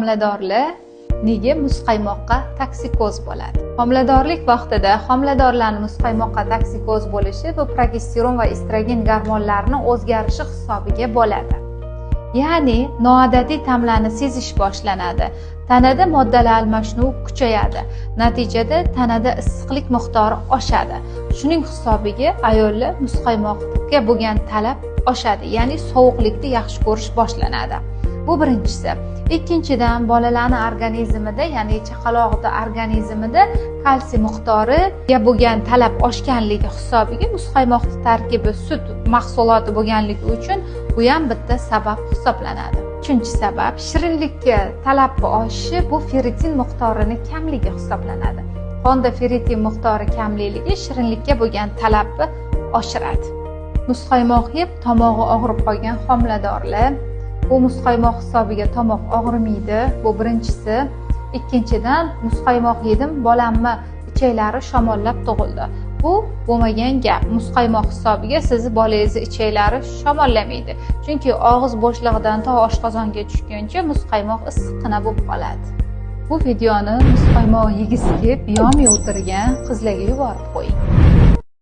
Homiladorlar nega muzqaymoqqa toksikoz bo'ladi? Homiladorlik vaqtida homiladorlarning muzqaymoqqa toksikoz bo'lishi bu progesteron va estrogen gormonlarining o'zgarishi hisobiga bo'ladi. Ya'ni noodatiy ta'mlarni sezish boshlanadi. Tanada moddalar almashinuvi kuchayadi. Natijada tanada issiqlik miqdori oshadi. Shuning hisobiga ayollar muzqaymoqqa bo'lgan talab oshadi, ya'ni sovuqlikni yaxshi ko'rish boshlanadi. Bu birinchisi. Ikkinchidan, bolalarning organizmida, ya'ni chaqaloqning organizmida kalsiy miqdoriga bo'lgan talab oshganligi hisobiga muzqaymoqning tarkibi sut mahsuloti bo'lganligi uchun bu ham bitta sabab hisoblanadi. Uchinchi sabab, shirinlikka talab oshishi bu ferritin miqdorining kamligi hisoblanadi. Qonda ferritin miqdori kamligi shirinlikka bo'lgan talabni oshiradi. Muzqaymoq yeb tomog'i og'rib qolgan homiladorlar bu muzqaymoq hisobiga tomoq og'rimaydi. Bu birinchisi. Ikkinchidan, muzqaymoq yedim, bolamni ichaklari shamollab tug'ildi. Bu bo'lmagan gap. Muzqaymoq hisobiga sizni bolangizni ichaklari shamollamaydi. Chunki og'iz bo'shlig'idan to oshqozonga tushguncha muzqaymoq issiqqina bo'lib qoladi. Bu videoni muzqaymoq yegisi kelib yomay o'tirgan qizlarga yuborib qo'ying.